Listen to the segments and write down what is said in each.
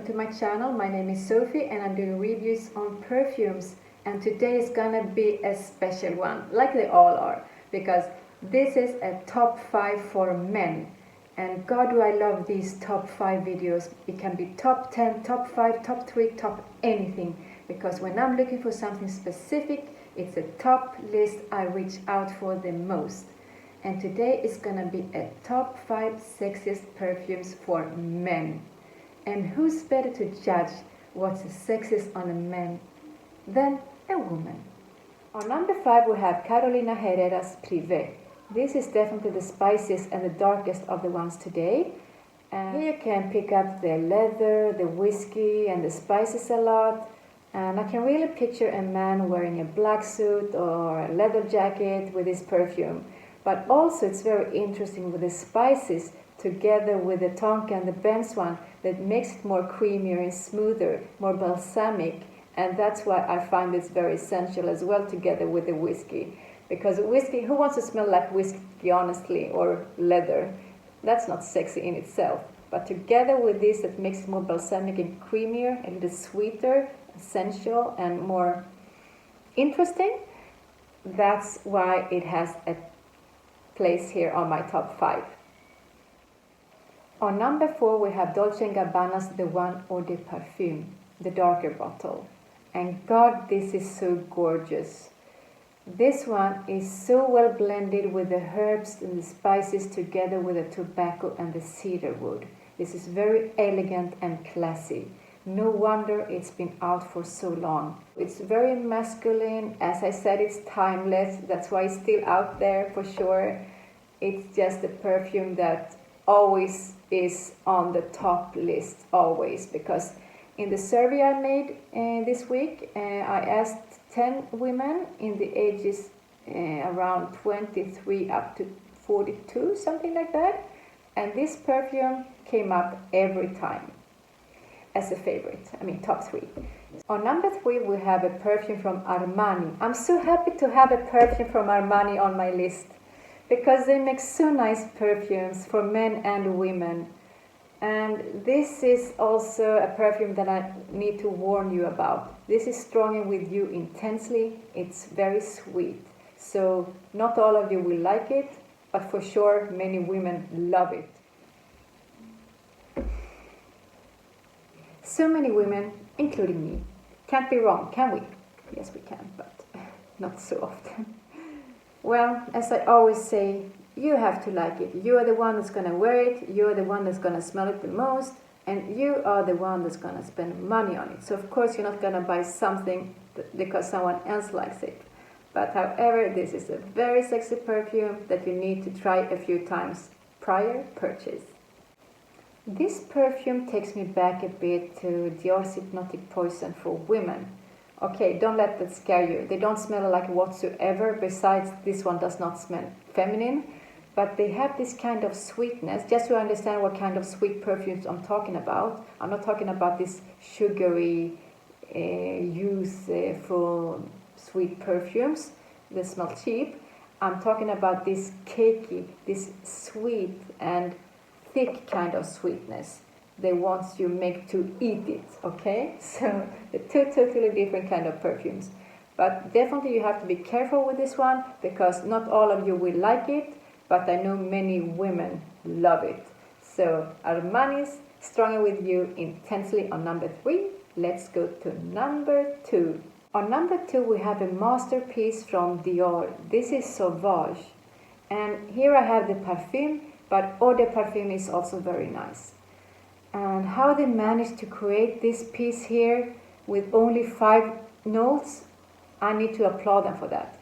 welcome to my channel. My name is Sophie and I'm doing reviews on perfumes, and today is gonna be a special one, like they all are, because this is a top 5 for men. And God, do I love these top 5 videos. It can be top 10, top 5, top 3, top anything, because when I'm looking for something specific, it's a top list I reach out for the most. And today is gonna be a top 5 sexiest perfumes for men. And who's better to judge what's the sexiest on a man than a woman? On number 5 we have Carolina Herrera's Privé. This is definitely the spiciest and the darkest of the ones today. And here you can pick up the leather, the whiskey and the spices a lot. And I can really picture a man wearing a black suit or a leather jacket with this perfume. But also it's very interesting with the spices together with the tonka and the benz one that makes it more creamier and smoother, more balsamic, and that's why I find this very essential as well together with the whiskey. Because whiskey, who wants to smell like whiskey honestly, or leather? That's not sexy in itself. But together with this, that makes it more balsamic and creamier, a little sweeter, essential, and more interesting. That's why it has a place here on my top 5. On number 4 we have Dolce & Gabbana's The One Eau de Parfum, the darker bottle. And God, this is so gorgeous. This one is so well blended with the herbs and the spices together with the tobacco and the cedar wood. This is very elegant and classy. No wonder it's been out for so long. It's very masculine. As I said, it's timeless. That's why it's still out there for sure. It's just a perfume that always is on the top list, always, because in the survey I made this week, I asked 10 women in the ages around 23 up to 42, something like that, and this perfume came up every time as a favorite, top 3. On number 3 we have a perfume from Armani. I'm so happy to have a perfume from Armani on my list, because they make so nice perfumes for men and women. And this is also a perfume that I need to warn you about. This is strong with you intensely. It's very sweet. So not all of you will like it, but for sure many women love it. So many women, including me, can't be wrong, can we? Yes, we can, but not so often. Well, as I always say, you have to like it. You are the one that's going to wear it, you are the one that's going to smell it the most, and you are the one that's going to spend money on it. So of course you're not going to buy something because someone else likes it. But however, this is a very sexy perfume that you need to try a few times prior purchase. This perfume takes me back a bit to Dior's Hypnotic Poison for women. Okay, don't let that scare you. They don't smell like whatsoever. Besides, this one does not smell feminine. But they have this kind of sweetness. Just to understand what kind of sweet perfumes I'm talking about. I'm not talking about this sugary, youthful, sweet perfumes that smell cheap. I'm talking about this cakey, this sweet and thick kind of sweetness. They want you make to eat it, okay? So the two totally different kind of perfumes. But definitely you have to be careful with this one, because not all of you will like it, but I know many women love it. So Armani's Stronger With You intensely on number 3. Let's go to number 2. On number 2 we have a masterpiece from Dior. This is Sauvage. And here I have the parfum, but Eau de Parfum is also very nice. And how they managed to create this piece here with only 5 notes, I need to applaud them for that.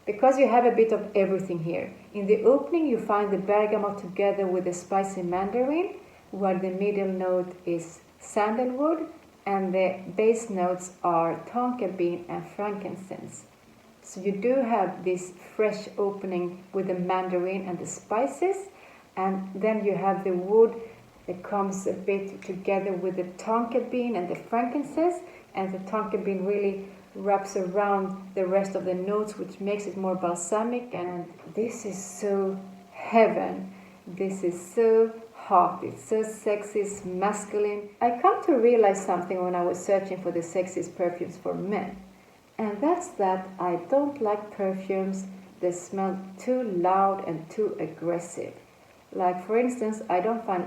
Because you have a bit of everything here. In the opening you find the bergamot together with the spicy mandarin, where the middle note is sandalwood and the base notes are tonka bean and frankincense. So you do have this fresh opening with the mandarin and the spices, and then you have the wood that comes a bit together with the tonka bean and the frankincense, and the tonka bean really wraps around the rest of the notes, which makes it more balsamic. And this is so heaven. This is so hot, it's so sexy, it's masculine. I come to realize something when I was searching for the sexiest perfumes for men. And that's that I don't like perfumes that smell too loud and too aggressive. Like for instance, I don't find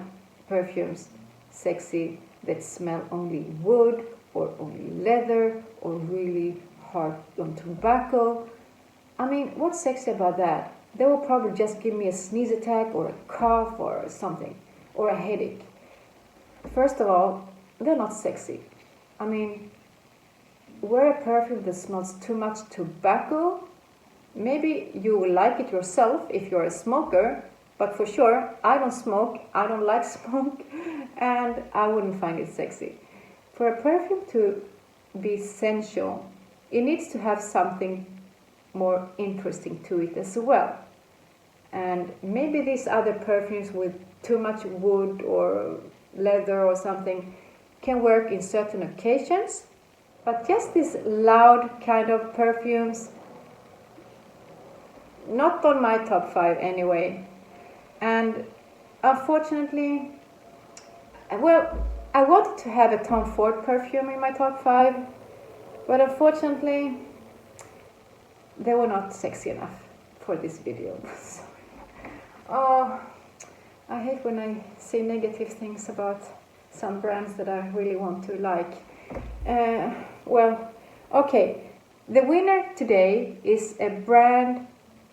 perfumes sexy that smell only wood or only leather or really hard on tobacco. I mean, what's sexy about that? They will probably just give me a sneeze attack or a cough or something, or a headache. First of all, they're not sexy. I mean, wear a perfume that smells too much tobacco. Maybe you will like it yourself if you're a smoker, but for sure, I don't smoke, I don't like smoke, and I wouldn't find it sexy. For a perfume to be sensual, it needs to have something more interesting to it as well. And maybe these other perfumes with too much wood or leather or something can work in certain occasions, but just these loud kind of perfumes, not on my top 5 anyway. And unfortunately, well, I wanted to have a Tom Ford perfume in my top 5, but unfortunately they were not sexy enough for this video. Oh, I hate when I say negative things about some brands that I really want to like. Well, okay, the winner today is a brand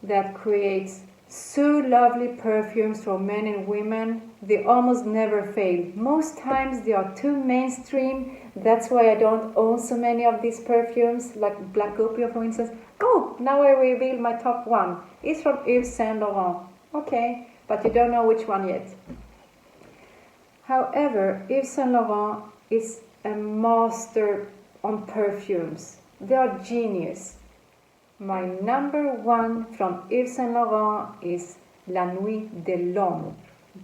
that creates so lovely perfumes for men and women. They almost never fail. Most times they are too mainstream. That's why I don't own so many of these perfumes, like Black Opium for instance. Oh, now I reveal my top 1. It's from Yves Saint Laurent. Okay, but you don't know which one yet. However, Yves Saint Laurent is a master on perfumes. They are genius. My number 1 from Yves Saint Laurent is La Nuit de l'Homme.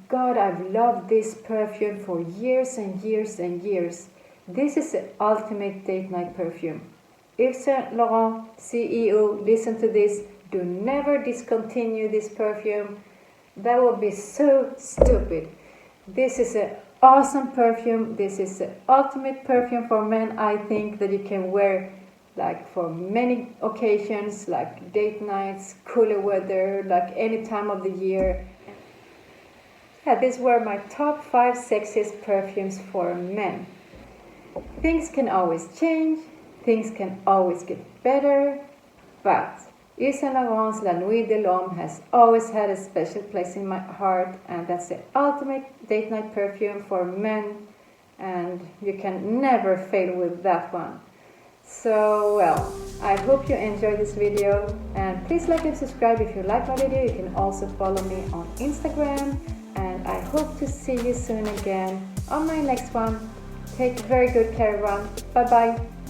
God, I've loved this perfume for years and years and years. This is the ultimate date night perfume. Yves Saint Laurent CEO, listen to this. Do never discontinue this perfume. That would be so stupid. This is an awesome perfume. This is the ultimate perfume for men, I think, that you can wear like for many occasions, like date nights, cooler weather, like any time of the year. Yeah, these were my top 5 sexiest perfumes for men. Things can always change, things can always get better, but Yves Saint Laurent's La Nuit de l'Homme has always had a special place in my heart, and that's the ultimate date night perfume for men, and you can never fail with that one. So, well, I hope you enjoyed this video, and please like and subscribe if you like my video. You can also follow me on Instagram, and I hope to see you soon again on my next one. Take very good care, everyone. Bye bye.